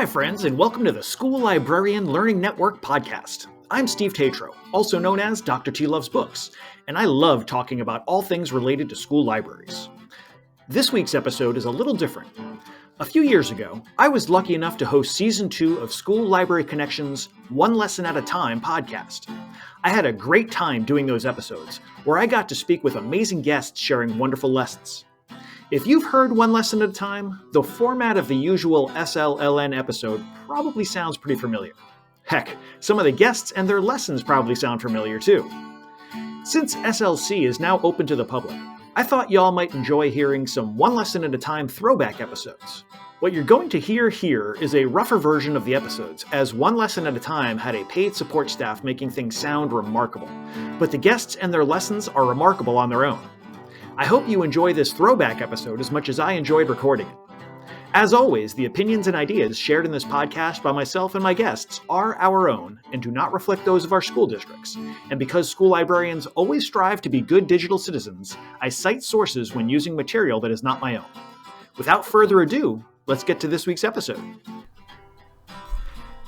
friends, and welcome to the School Librarian Learning Network podcast. I'm Steve Tatro, also known as Dr. T Loves Books, and I love talking about all things related to school libraries. This week's episode is a little different. A few years ago, I was lucky enough to host Season 2 of School Library Connection's One Lesson at a Time podcast. I had a great time doing those episodes, where I got to speak with amazing guests sharing wonderful lessons. If you've heard One Lesson at a Time, the format of the usual SLLN episode probably sounds pretty familiar. Heck, some of the guests and their lessons probably sound familiar too. Since SLC is now open to the public, I thought y'all might enjoy hearing some One Lesson at a Time throwback episodes. What you're going to hear here is a rougher version of the episodes, as One Lesson at a Time had a paid support staff making things sound remarkable. But the guests and their lessons are remarkable on their own. I hope you enjoy this throwback episode as much as I enjoyed recording it. As always, the opinions and ideas shared in this podcast by myself and my guests are our own and do not reflect those of our school districts. And because school librarians always strive to be good digital citizens, I cite sources when using material that is not my own. Without further ado, let's get to this week's episode.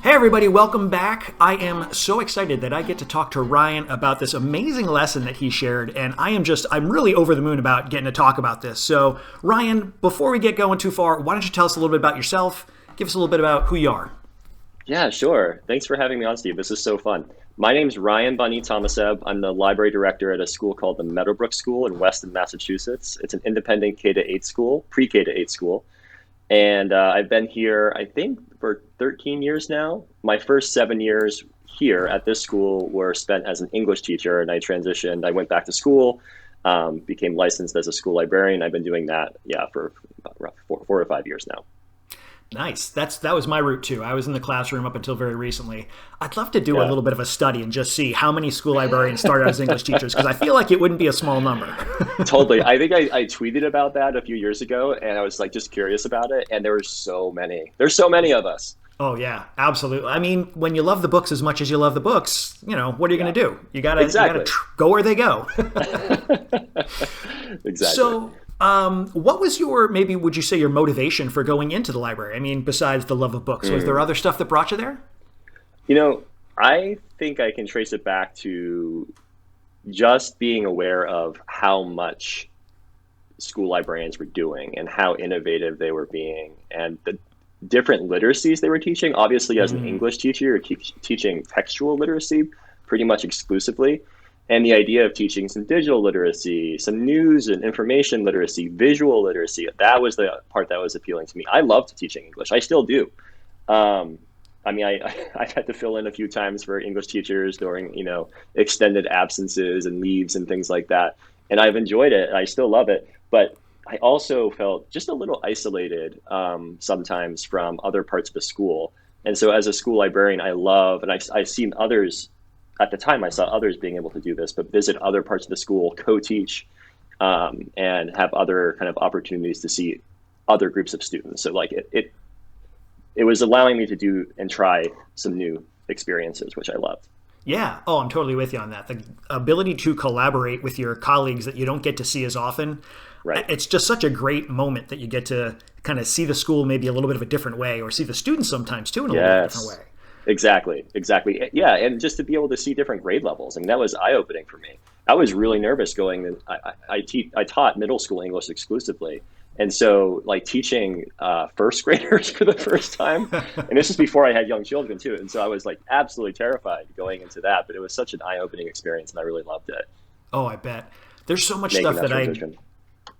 Hey everybody, welcome back. I am so excited that I get to talk to Ryan about this amazing lesson that he shared, and I'm really over the moon about getting to talk about this. So Ryan, before we get going too far, why don't you tell us a little bit about yourself? Give us a little bit about who you are. Yeah, sure. Thanks for having me on, Steve. This is so fun. My name's Ryan Bani. I'm the library director at a school called the Meadowbrook School in Weston, Massachusetts. It's an independent K-8 school, pre-K to 8 school. And I've been here, I think, for 13 years now. My first 7 years here at this school were spent as an English teacher, and I transitioned. I went back to school, became licensed as a school librarian. I've been doing that, for about 4 or 5 years now. Nice. That was my route too. I was in the classroom up until very recently. I'd love to do a little bit of a study and just see how many school librarians started as English teachers, because I feel like it wouldn't be a small number. Totally. I think I tweeted about that a few years ago, and I was just curious about it. And there were so many. There's so many of us. Oh yeah, absolutely. I mean, when you love the books as much as you love the books, what are you going to do? You got to go where they go. Exactly. So, what was would you say your motivation for going into the library? I mean, besides the love of books, was there other stuff that brought you there? I think I can trace it back to just being aware of how much school librarians were doing and how innovative they were being, and the different literacies they were teaching. Obviously, as an English teacher, you're teaching textual literacy pretty much exclusively. And the idea of teaching some digital literacy, some news and information literacy, visual literacy, that was the part that was appealing to me. I loved teaching English. I still do. I've had to fill in a few times for English teachers during, extended absences and leaves and things like that. And I've enjoyed it. I still love it. But I also felt just a little isolated sometimes from other parts of the school. And so as a school librarian, I've seen others. At the time, I saw others being able to do this, but visit other parts of the school, co-teach, and have other kind of opportunities to see other groups of students. So it was allowing me to do and try some new experiences, which I loved. Yeah. Oh, I'm totally with you on that. The ability to collaborate with your colleagues that you don't get to see as often. Right. It's just such a great moment that you get to kind of see the school maybe a little bit of a different way, or see the students sometimes too in a little bit different way. Exactly. Yeah, and just to be able to see different grade levels. I mean, that was eye-opening for me. I was really nervous going. I taught middle school English exclusively, and so teaching first graders for the first time, and this is before I had young children too, and so I was absolutely terrified going into that. But it was such an eye-opening experience, and I really loved it. Oh, I bet. There's so much stuff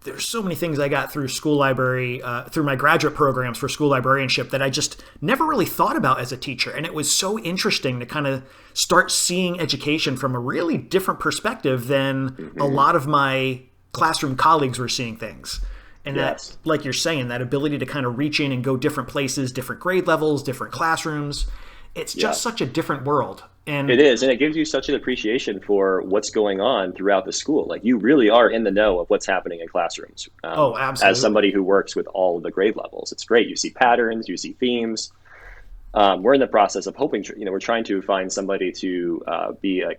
there's so many things I got through school library, through my graduate programs for school librarianship that I just never really thought about as a teacher. And it was so interesting to kind of start seeing education from a really different perspective than a lot of my classroom colleagues were seeing things. And that, like you're saying, that ability to kind of reach in and go different places, different grade levels, different classrooms. It's just such a different world. And it is, and it gives you such an appreciation for what's going on throughout the school. You really are in the know of what's happening in classrooms. Absolutely. As somebody who works with all of the grade levels, it's great. You see patterns, you see themes. We're in the process of hoping, we're trying to find somebody to be a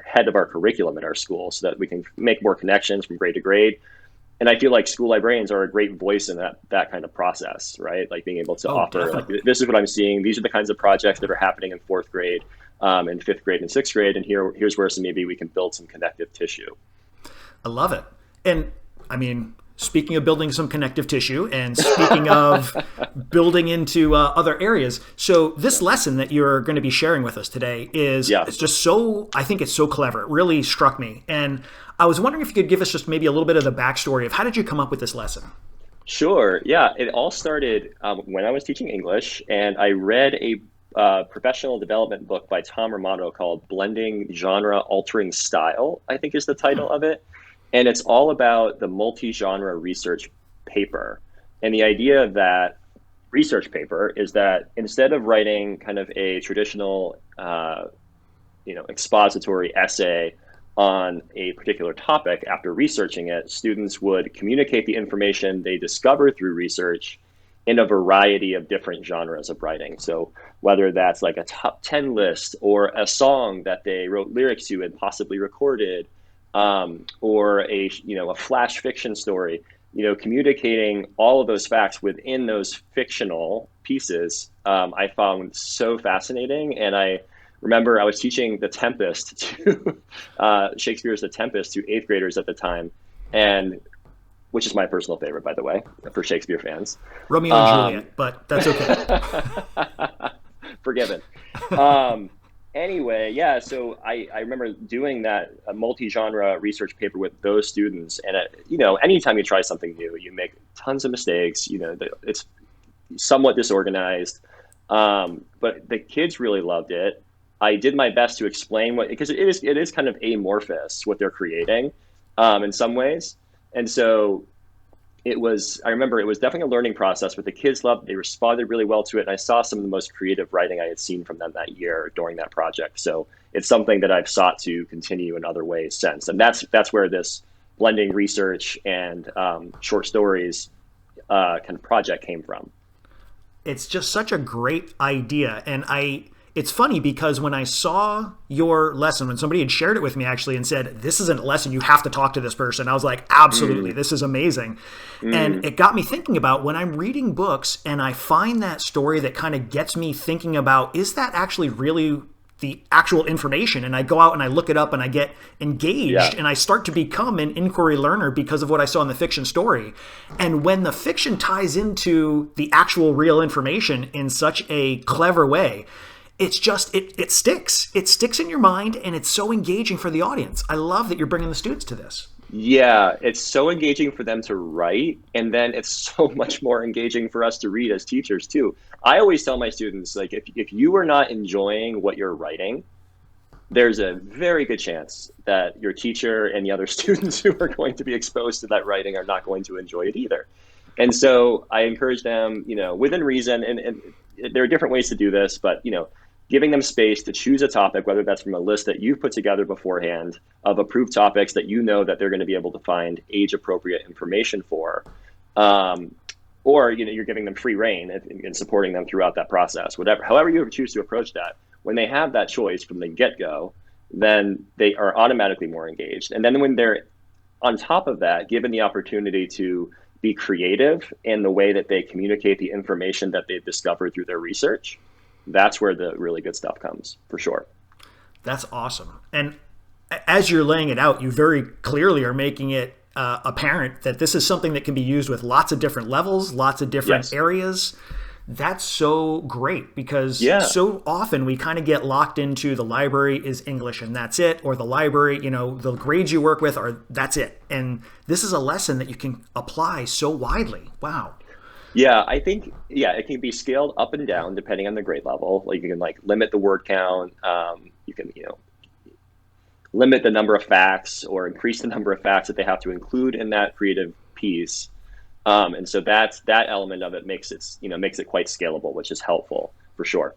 head of our curriculum at our school so that we can make more connections from grade to grade. And I feel like school librarians are a great voice in that kind of process, right? Like being able to offer, definitely. like, this is what I'm seeing. These are the kinds of projects that are happening in fourth grade, and fifth grade and sixth grade. And here's where maybe we can build some connective tissue. I love it. And I mean, speaking of building some connective tissue and speaking of building into other areas, so this lesson that you're going to be sharing with us today it's just so, I think it's so clever. It really struck me. And I was wondering if you could give us just maybe a little bit of the backstory of how did you come up with this lesson? Sure. Yeah. It all started when I was teaching English, and I read a professional development book by Tom Romano called Blending Genre Altering Style, I think is the title of it. And it's all about the multi-genre research paper. And the idea of that research paper is that instead of writing kind of a traditional, expository essay on a particular topic, after researching it, students would communicate the information they discover through research in a variety of different genres of writing. So whether that's like a top 10 list or a song that they wrote lyrics to and possibly recorded, or a flash fiction story, communicating all of those facts within those fictional pieces, I found so fascinating. And I remember I was teaching The Tempest to Shakespeare's The Tempest to eighth graders at the time, and which is my personal favorite, by the way, for Shakespeare fans. Romeo and Juliet, but that's okay. Forgiven. Anyway, yeah, so I remember doing that multi-genre research paper with those students. And, anytime you try something new, you make tons of mistakes. It's somewhat disorganized, but the kids really loved it. I did my best to explain because it is kind of amorphous what they're creating in some ways. And so I remember it was definitely a learning process, but the kids loved it. They responded really well to it. And I saw some of the most creative writing I had seen from them that year during that project. So it's something that I've sought to continue in other ways since. And that's where this blending research and short stories kind of project came from. It's just such a great idea. And it's funny because when I saw your lesson, when somebody had shared it with me actually and said, this isn't a lesson, you have to talk to this person, I was like, absolutely, this is amazing. And it got me thinking about when I'm reading books and I find that story that kind of gets me thinking about, is that actually really the actual information? And I go out and I look it up and I get engaged and I start to become an inquiry learner because of what I saw in the fiction story. And when the fiction ties into the actual real information in such a clever way, it's just, it sticks. It sticks in your mind, and it's so engaging for the audience. I love that you're bringing the students to this. Yeah, it's so engaging for them to write, and then it's so much more engaging for us to read as teachers too. I always tell my students, like, if you are not enjoying what you're writing, there's a very good chance that your teacher and the other students who are going to be exposed to that writing are not going to enjoy it either. And so I encourage them, within reason, and there are different ways to do this, but, giving them space to choose a topic, whether that's from a list that you've put together beforehand of approved topics that that they're going to be able to find age-appropriate information for, or you're giving them free reign and supporting them throughout that process. However you choose to approach that, when they have that choice from the get-go, then they are automatically more engaged. And then when they're on top of that, given the opportunity to be creative in the way that they communicate the information that they've discovered through their research, that's where the really good stuff comes, for sure. That's awesome. And as you're laying it out, you very clearly are making it apparent that this is something that can be used with lots of different levels, lots of different areas. That's so great because so often we kind of get locked into the library is English and that's it, or the library, the grades you work with are that's it. And this is a lesson that you can apply so widely. Wow. Yeah, I think, it can be scaled up and down depending on the grade level. Like you can limit the word count. You can, limit the number of facts or increase the number of facts that they have to include in that creative piece. And so that element of it makes it quite scalable, which is helpful for sure.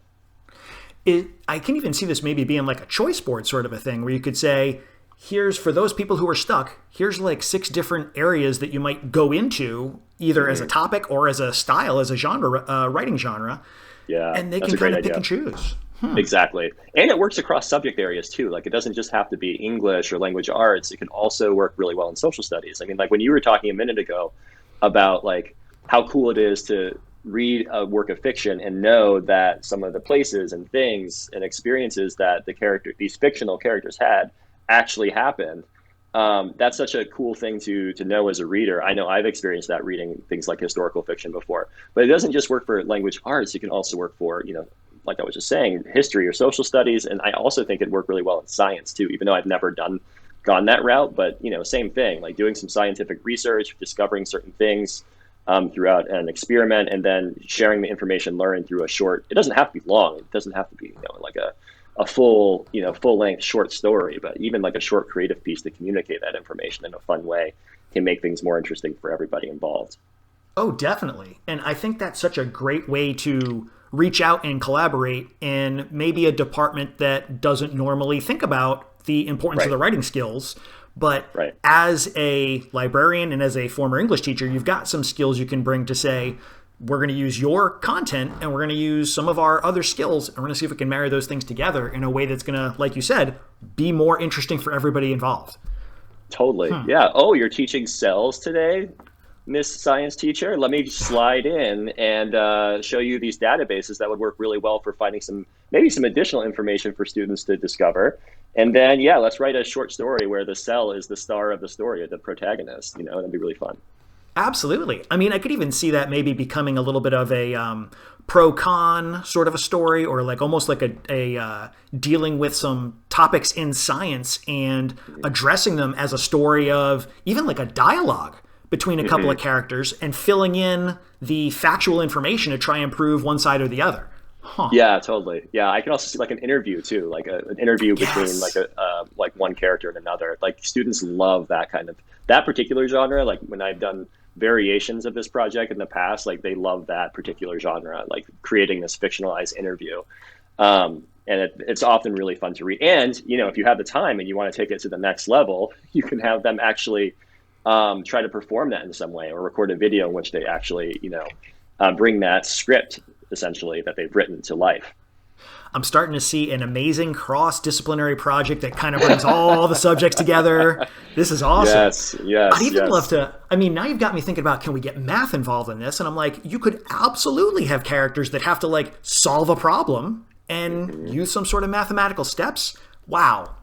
I can even see this maybe being like a choice board sort of a thing where you could say, here's for those people who are stuck, here's like 6 different areas that you might go into either as a topic or as a style, as a genre, writing genre. Yeah. And they can choose. Exactly. And it works across subject areas too. Like it doesn't just have to be English or language arts. It can also work really well in social studies. I mean, like when you were talking a minute ago about like how cool it is to read a work of fiction and know that some of the places and things and experiences that these fictional characters had actually happened. That's such a cool thing to know as a reader. I know I've experienced that reading things like historical fiction before, but it doesn't just work for language arts. It can also work for, like I was just saying, history or social studies. And I also think it'd work really well in science too, even though I've never gone that route. But, same thing, like doing some scientific research, discovering certain things throughout an experiment, and then sharing the information learned through it doesn't have to be long. It doesn't have to be, like a full length short story, but even like a short creative piece to communicate that information in a fun way can make things more interesting for everybody involved. Oh, definitely. And I think that's such a great way to reach out and collaborate in maybe a department that doesn't normally think about the importance of the writing skills. But as a librarian and as a former English teacher, you've got some skills you can bring to say, we're going to use your content and we're going to use some of our other skills, and we're going to see if we can marry those things together in a way that's going to, like you said, be more interesting for everybody involved. Totally. Yeah. Oh, you're teaching cells today, Miss Science Teacher? Let me slide in and show you these databases that would work really well for finding maybe some additional information for students to discover. And then, let's write a short story where the cell is the star of the story, or the protagonist. That'd be really fun. Absolutely. I mean, I could even see that maybe becoming a little bit of a pro-con sort of a story, or like almost like a dealing with some topics in science and addressing them as a story of even like a dialogue between a couple of characters and filling in the factual information to try and prove one side or the other. Huh. Yeah, totally. Yeah, I can also see like an interview too, like an interview between like one character and another. Like students love that particular genre. Like when I've done variations of this project in the past, like they love that particular genre, like creating this fictionalized interview. And it's often really fun to read. And, if you have the time and you want to take it to the next level, you can have them actually try to perform that in some way, or record a video in which they actually, bring that script essentially that they've written to life. I'm starting to see an amazing cross-disciplinary project that kind of brings all the subjects together. This is awesome. Yes. I'd even love to, now you've got me thinking about, can we get math involved in this? And I'm like, you could absolutely have characters that have to like solve a problem and use some sort of mathematical steps. Wow.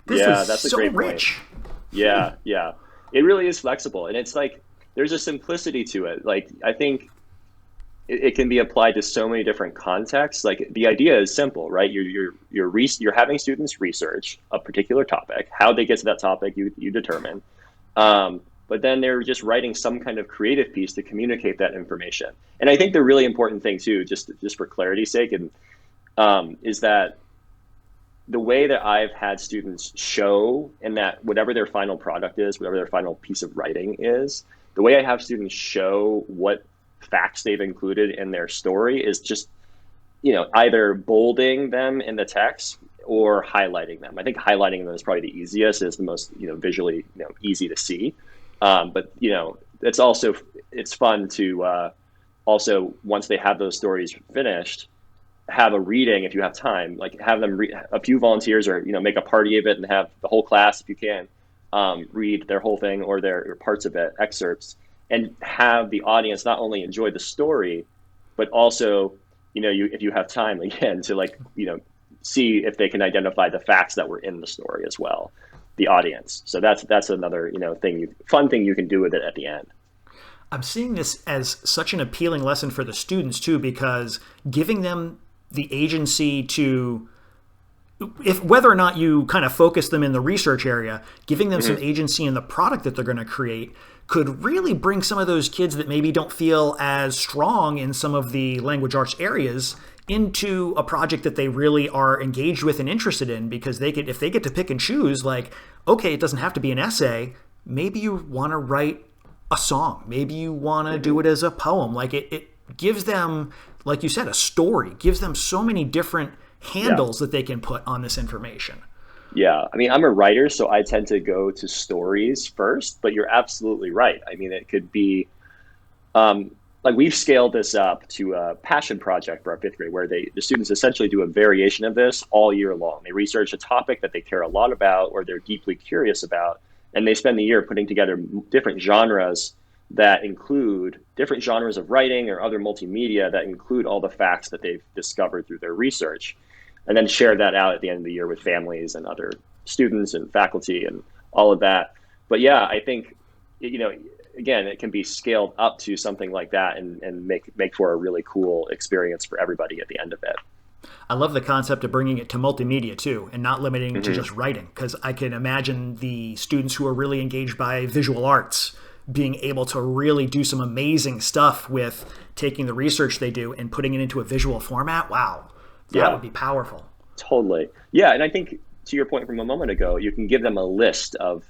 This is that's a so great rich. Point. Yeah. It really is flexible. And it's like, there's a simplicity to it. Like, I think it can be applied to so many different contexts. Like the idea is simple, right? You're having students research a particular topic. How they get to that topic, you determine. But then they're just writing some kind of creative piece to communicate that information. And I think the really important thing too, just for clarity's sake, and is that the way that I've had students show, and that whatever their final product is, whatever their final piece of writing is, the way I have students show what facts they've included in their story is just, either bolding them in the text or highlighting them. I think highlighting them is probably the easiest, is the most, visually, easy to see. But, it's fun to also, once they have those stories finished, have a reading if you have time, like have them a few volunteers, or, make a party of it and have the whole class, if you can, read their whole thing or their parts of it, excerpts, and have the audience not only enjoy the story, but also, if you have time again to see if they can identify the facts that were in the story as well, the audience. So that's another, fun thing you can do with it at the end. I'm seeing this as such an appealing lesson for the students too, because giving them the agency to, if whether or not you kind of focus them in the research area, giving them some agency in the product that they're going to create could really bring some of those kids that maybe don't feel as strong in some of the language arts areas into a project that they really are engaged with and interested in, because if they get to pick and choose, like, okay, it doesn't have to be an essay. Maybe you want to write a song. Maybe you want to do it as a poem. Like it gives them, like you said, a story, gives them so many different handles that they can put on this information. Yeah. I'm a writer, so I tend to go to stories first, but you're absolutely right. It could be, like like we've scaled this up to a passion project for our fifth grade where the students essentially do a variation of this all year long. They research a topic that they care a lot about or they're deeply curious about, and they spend the year putting together different genres that include different genres of writing or other multimedia that include all the facts that they've discovered through their research, and then share that out at the end of the year with families and other students and faculty and all of that. But yeah, I think, again, it can be scaled up to something like that and make for a really cool experience for everybody at the end of it. I love the concept of bringing it to multimedia too, and not limiting to just writing, because I can imagine the students who are really engaged by visual arts being able to really do some amazing stuff with taking the research they do and putting it into a visual format. Wow, that would be powerful. Totally. Yeah, and I think to your point from a moment ago, you can give them a list of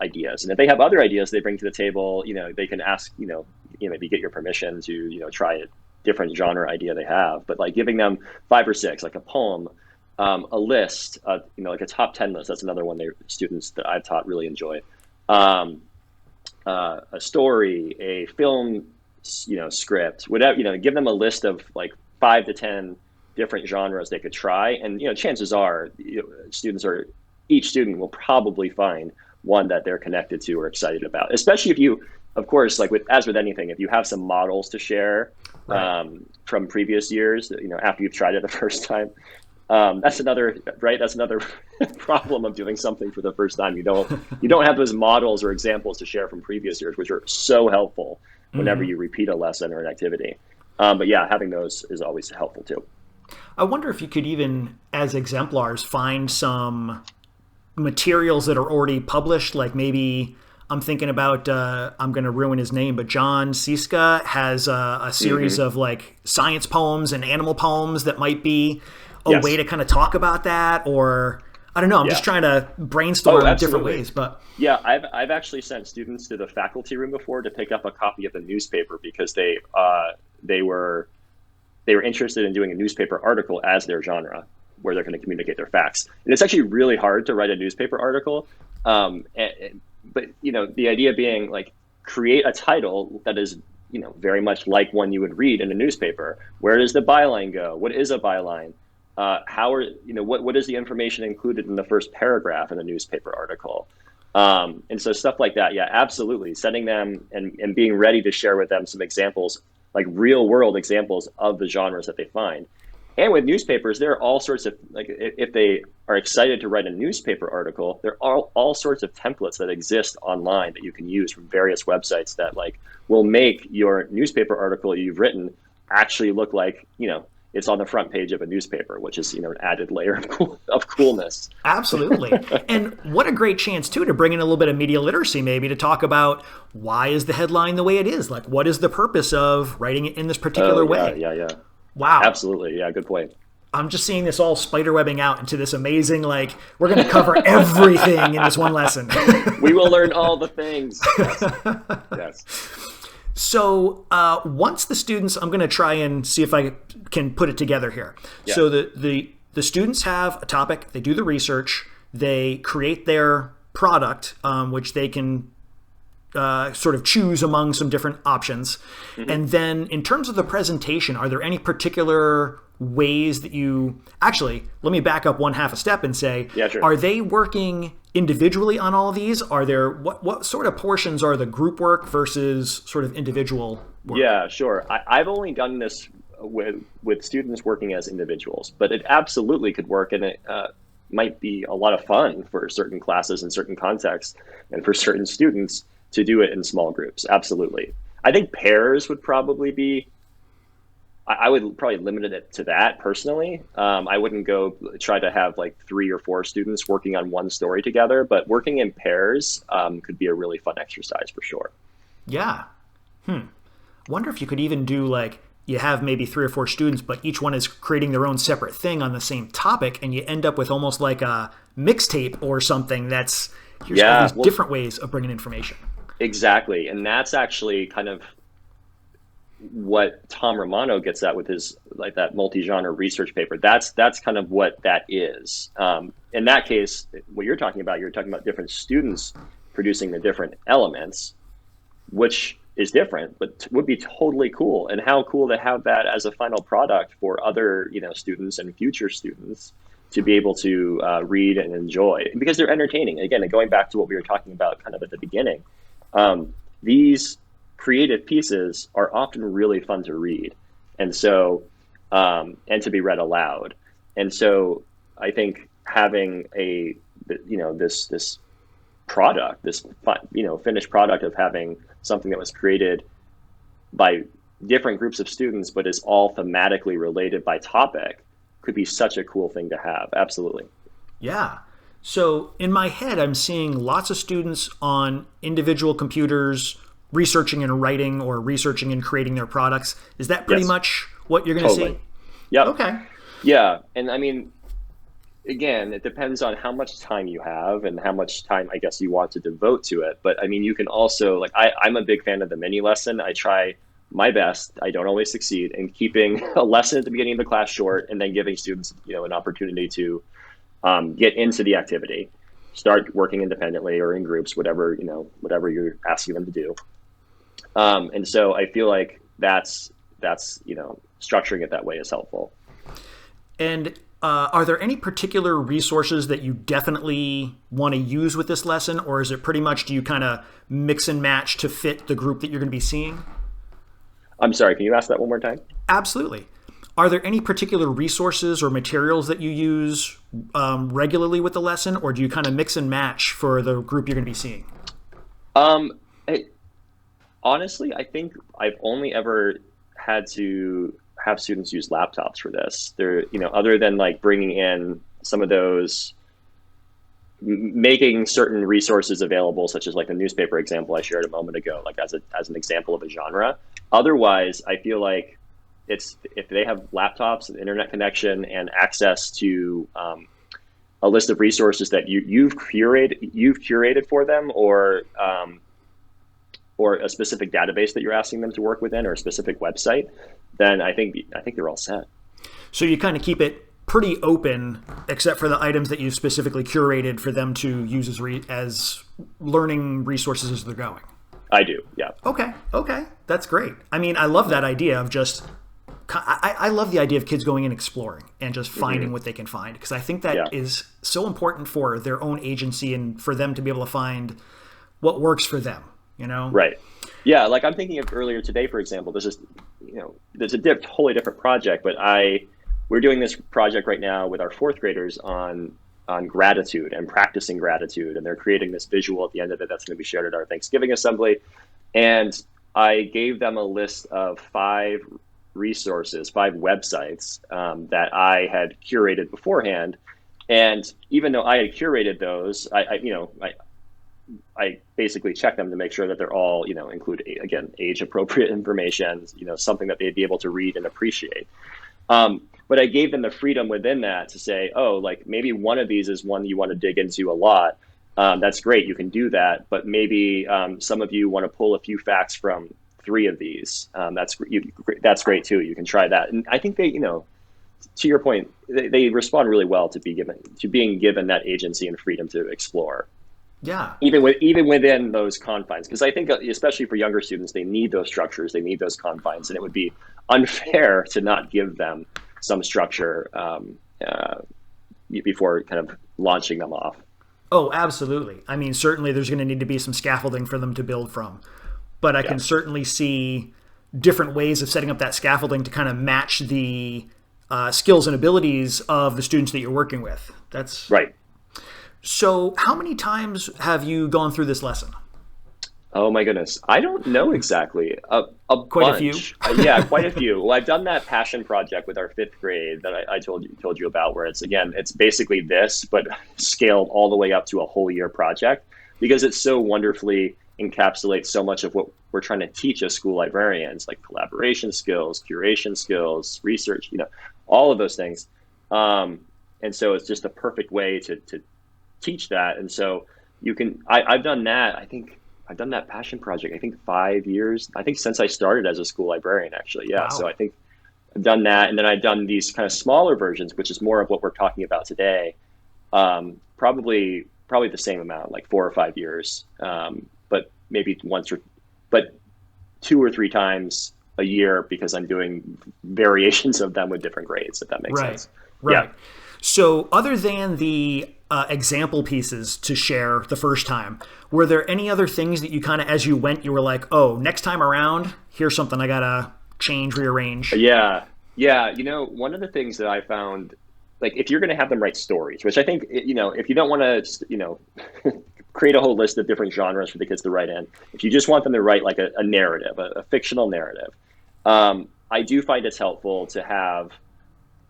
ideas. And if they have other ideas they bring to the table, they can ask, maybe get your permission to, try a different genre idea they have. But like giving them 5 or 6, like a poem, a list, like a top 10 list. That's another one students that I've taught really enjoy. A story, a film, script, whatever, give them a list of like 5 to 10 different genres they could try. And, chances are each student will probably find one that they're connected to or excited about, especially if you, of course, like as with anything, if you have some models to share from previous years, after you've tried it the first time. That's another problem of doing something for the first time. You don't have those models or examples to share from previous years, which are so helpful whenever you repeat a lesson or an activity. But yeah, having those is always helpful too. I wonder if you could even, as exemplars, find some materials that are already published, like maybe I'm thinking about, I'm going to ruin his name, but John Siska has a series of like science poems and animal poems that might be a way to kind of talk about that, or I don't know. I'm just trying to brainstorm different ways. But yeah, I've actually sent students to the faculty room before to pick up a copy of the newspaper because they were interested in doing a newspaper article as their genre, where they're going to communicate their facts. And it's actually really hard to write a newspaper article. But the idea being like create a title that is very much like one you would read in a newspaper. Where does the byline go? What is a byline? What is the information included in the first paragraph in a newspaper article? And so stuff like that. Yeah, absolutely. Sending them and being ready to share with them some examples, like real world examples of the genres that they find. And with newspapers, there are all sorts of, like, if they are excited to write a newspaper article, there are all sorts of templates that exist online that you can use from various websites that like will make your newspaper article you've written actually look like, it's on the front page of a newspaper, which is, an added layer of coolness. Absolutely. And what a great chance, too, to bring in a little bit of media literacy, maybe to talk about why is the headline the way it is? Like, what is the purpose of writing it in this particular way? Yeah. Wow. Absolutely. Yeah, good point. I'm just seeing this all spiderwebbing out into this amazing, like, we're going to cover everything in this one lesson. We will learn all the things. Yes. So once the students, I'm going to try and see if I can put it together here. Yeah. So the students have a topic, they do the research, they create their product, which they can sort of choose among some different options. And then in terms of the presentation, are there any particular ways that actually, let me back up one half a step and say, are they working individually on all of these? Are there, what sort of portions are the group work versus sort of individual work? Yeah, sure. I've only done this with students working as individuals, but it absolutely could work, and it might be a lot of fun for certain classes in certain contexts and for certain students to do it in small groups. Absolutely. I think pairs would probably be, I would probably limit it to that personally. I wouldn't go try to have like 3 or 4 students working on one story together, but working in pairs could be a really fun exercise for sure. Yeah. Wonder if you could even do like, you have maybe 3 or 4 students, but each one is creating their own separate thing on the same topic, and you end up with almost like a mixtape or something that's, here's all these different ways of bringing information. Exactly. And that's actually kind of what Tom Romano gets at with his, like, that multi-genre research paper. That's kind of what that is. In that case, what you're talking about different students producing the different elements, which is different, but would be totally cool. And how cool to have that as a final product for other, students and future students to be able to read and enjoy, because they're entertaining. Again, going back to what we were talking about kind of at the beginning, these creative pieces are often really fun to read, and so and to be read aloud. And so I think having this product, this finished product of having something that was created by different groups of students, but is all thematically related by topic, could be such a cool thing to have. Absolutely. Yeah. So in my head, I'm seeing lots of students on individual computers researching and writing, or researching and creating their products. Is that pretty Yes. much what you're going to see? Yeah. Okay. Yeah. And I mean, again, it depends on how much time you have and how much time, I guess, you want to devote to it. But I mean, you can also, like, I'm a big fan of the mini lesson. I try my best. I don't always succeed in keeping a lesson at the beginning of the class short, and then giving students, an opportunity to get into the activity, start working independently or in groups, whatever you're asking them to do. And so I feel like that's structuring it that way is helpful. And are there any particular resources that you definitely want to use with this lesson, or is it pretty much, do you kind of mix and match to fit the group that you're going to be seeing? I'm sorry, can you ask that one more time? Absolutely. Are there any particular resources or materials that you use regularly with the lesson, or do you kind of mix and match for the group you're going to be seeing? Honestly, I think I've only ever had to have students use laptops for this. They're, other than like bringing in some of those, making certain resources available, such as like the newspaper example I shared a moment ago, like as an example of a genre. Otherwise, I feel like it's, if they have laptops and internet connection and access to a list of resources that you've curated for them, or a specific database that you're asking them to work within, or a specific website, then I think they're all set. So you kind of keep it pretty open, except for the items that you've specifically curated for them to use as learning resources as they're going. I do, yeah. Okay, that's great. I mean, I love that idea of just, I love the idea of kids going and exploring and just finding what they can find, because I think that is so important for their own agency and for them to be able to find what works for them. Right. Yeah. Like I'm thinking of earlier today, for example, this is, there's a totally different project, but we're doing this project right now with our fourth graders on gratitude and practicing gratitude. And they're creating this visual at the end of it that's going to be shared at our Thanksgiving assembly. And I gave them a list of 5 resources, 5 websites that I had curated beforehand. And even though I had curated those, I basically check them to make sure that they're all, include, again, age appropriate information, something that they'd be able to read and appreciate. But I gave them the freedom within that to say, oh, like maybe one of these is one you want to dig into a lot. That's great. You can do that. But maybe some of you want to pull a few facts from 3 of these. That's great too. You can try that. And I think they, to your point, they respond really well to being given that agency and freedom to explore. Yeah. Even within those confines, because I think especially for younger students, they need those structures, they need those confines, and it would be unfair to not give them some structure before kind of launching them off. Oh, absolutely. I mean, certainly there's going to need to be some scaffolding for them to build from, but I can certainly see different ways of setting up that scaffolding to kind of match the skills and abilities of the students that you're working with. That's right. So how many times have you gone through this lesson? Oh my goodness. I don't know exactly. Quite a few. Yeah, quite a few. Well, I've done that passion project with our 5th grade that I told you about, where it's basically this, but scaled all the way up to a whole year project, because it so wonderfully encapsulates so much of what we're trying to teach as school librarians, like collaboration skills, curation skills, research, all of those things. And so it's just a perfect way to teach that. And so I've done that. I think I've done that passion project, 5 years, since I started as a school librarian, actually. Yeah. Wow. So I think I've done that. And then I've done these kind of smaller versions, which is more of what we're talking about today. Probably the same amount, like 4 or 5 years. But maybe but 2 or 3 times a year because I'm doing variations of them with different grades, if that makes sense. Right. So other than the example pieces to share the first time, were there any other things that you kind of, as you went, you were like, oh, next time around, here's something I got to change, rearrange? Yeah. Yeah. One of the things that I found, like if you're going to have them write stories, which I think, if you don't want to, create a whole list of different genres for the kids to write in, if you just want them to write like a narrative, a fictional narrative, I do find it's helpful to have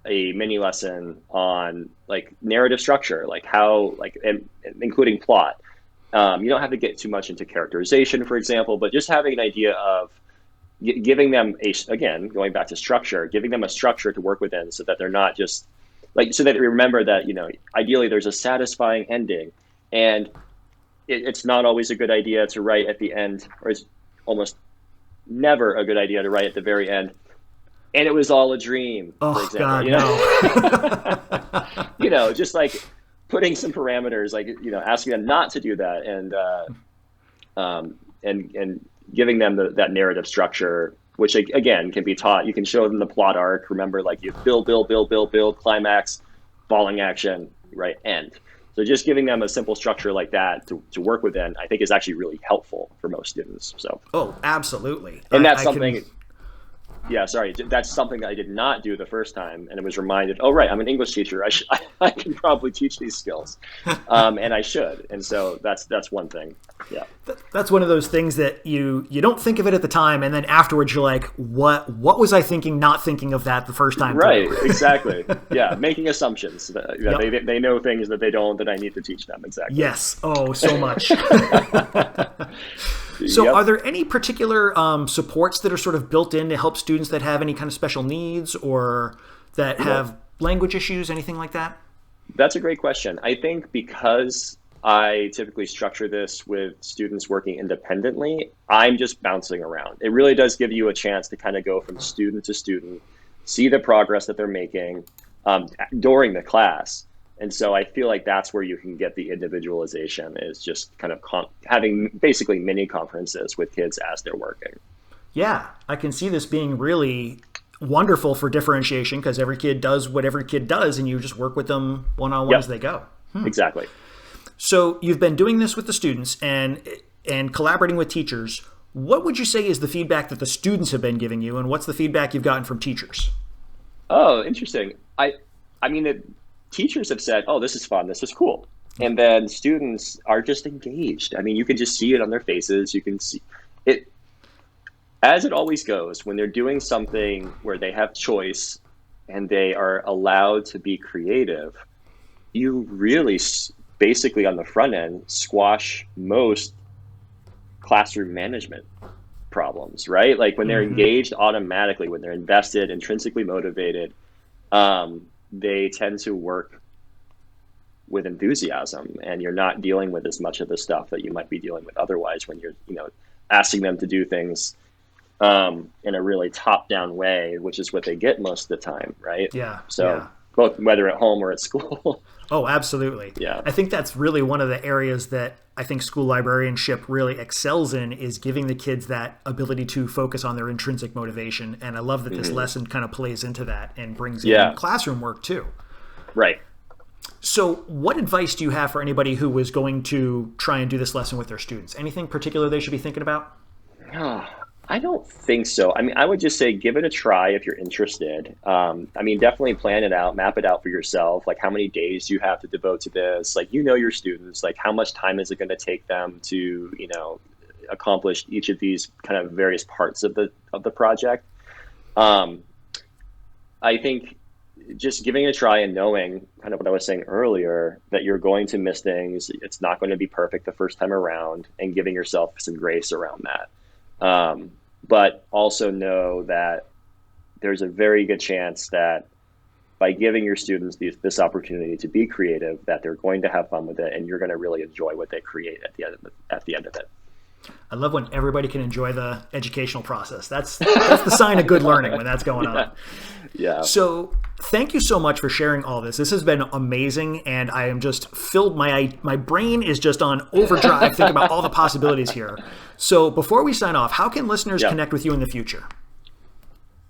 a mini lesson on like narrative structure, like how, including plot. You don't have to get too much into characterization, for example, but just having an idea of giving them again, going back to structure, giving them a structure to work within so that they're not just so that they remember that, ideally there's a satisfying ending, and it's not always a good idea to write at the end, or it's almost never a good idea to write at the very end, and it was all a dream, for example. God, no. Just like putting some parameters, like, asking them not to do that, and giving them that narrative structure, which again can be taught. You can show them the plot arc. Remember, like you build, climax, falling action, right, end. So just giving them a simple structure like that to work within, I think is actually really helpful for most students. So. Oh, absolutely. And that's something. Yeah, sorry. That's something that I did not do the first time, and I was reminded. Oh, right, I'm an English teacher. I can probably teach these skills, and I should. And so that's one thing. Yeah, that's one of those things that you don't think of it at the time, and then afterwards you're like, what was I thinking? Not thinking of that the first time. Right. Exactly. Yeah, making assumptions. They know things that they don't, that I need to teach them. Exactly. Yes. Oh, so much. So are there any particular supports that are sort of built in to help students that have any kind of special needs or that have language issues, anything like that? That's a great question. I think because I typically structure this with students working independently, I'm just bouncing around. It really does give you a chance to kind of go from student to student, see the progress that they're making during the class. And so I feel like that's where you can get the individualization, is just kind of having basically mini conferences with kids as they're working. Yeah, I can see this being really wonderful for differentiation because every kid does what every kid does, and you just work with them one-on-one as they go. Exactly. So you've been doing this with the students and collaborating with teachers. What would you say is the feedback that the students have been giving you, and what's the feedback you've gotten from teachers? Oh, interesting. I mean, teachers have said, oh, this is fun, this is cool. And then students are just engaged. I mean, you can just see it on their faces. You can see it, as it always goes, when they're doing something where they have choice and they are allowed to be creative, you really basically on the front end squash most classroom management problems, right? Like when they're engaged automatically, when they're invested, intrinsically motivated, they tend to work with enthusiasm, and you're not dealing with as much of the stuff that you might be dealing with otherwise when you're, asking them to do things in a really top-down way, which is what they get most of the time, right? Yeah. So both whether at home or at school. Oh, absolutely. Yeah. I think that's really one of the areas that I think school librarianship really excels in, is giving the kids that ability to focus on their intrinsic motivation. And I love that this lesson kind of plays into that and brings in classroom work too. Right. So what advice do you have for anybody who was going to try and do this lesson with their students? Anything particular they should be thinking about? I don't think so. I mean, I would just say give it a try if you're interested. I mean, definitely plan it out, map it out for yourself. Like how many days do you have to devote to this? Like, your students, like how much time is it going to take them to, accomplish each of these kind of various parts of the project? I think just giving it a try and knowing kind of what I was saying earlier, that you're going to miss things. It's not going to be perfect the first time around, and giving yourself some grace around that. But also know that there's a very good chance that by giving your students this opportunity to be creative, that they're going to have fun with it, and you're going to really enjoy what they create at the end of it. I love when everybody can enjoy the educational process. That's the sign of good learning when that's going on. Yeah. So thank you so much for sharing all this. This has been amazing, and I am just filled. My brain is just on overdrive thinking about all the possibilities here. So before we sign off, how can listeners connect with you in the future?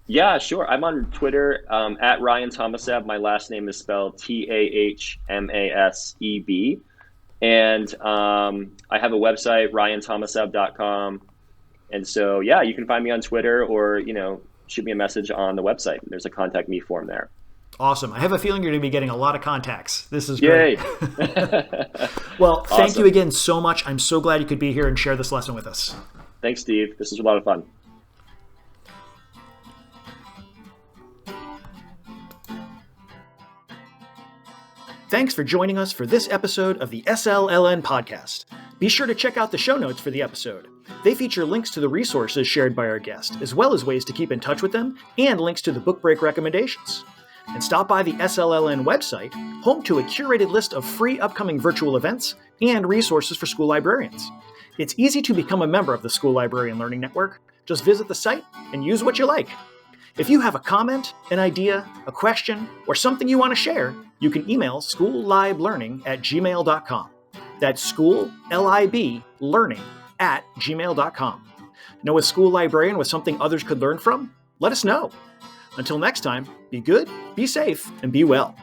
Yeah, sure. I'm on Twitter at Ryan Tomaseb. My last name is spelled Tahmaseb. And I have a website, ryantomaseb.com. And so, yeah, you can find me on Twitter or, shoot me a message on the website. There's a contact me form there. Awesome. I have a feeling you're going to be getting a lot of contacts. This is great. Yay. Well, thank you again so much. I'm so glad you could be here and share this lesson with us. Thanks, Steve. This was a lot of fun. Thanks for joining us for this episode of the SLLN podcast. Be sure to check out the show notes for the episode. They feature links to the resources shared by our guest, as well as ways to keep in touch with them and links to the book break recommendations. And stop by the SLLN website, home to a curated list of free upcoming virtual events and resources for school librarians. It's easy to become a member of the School Librarian Learning Network. Just visit the site and use what you like. If you have a comment, an idea, a question, or something you want to share, you can email schoolliblearning@gmail.com. That's schoolliblearning@gmail.com. Know a school librarian with something others could learn from? Let us know. Until next time, be good, be safe, and be well.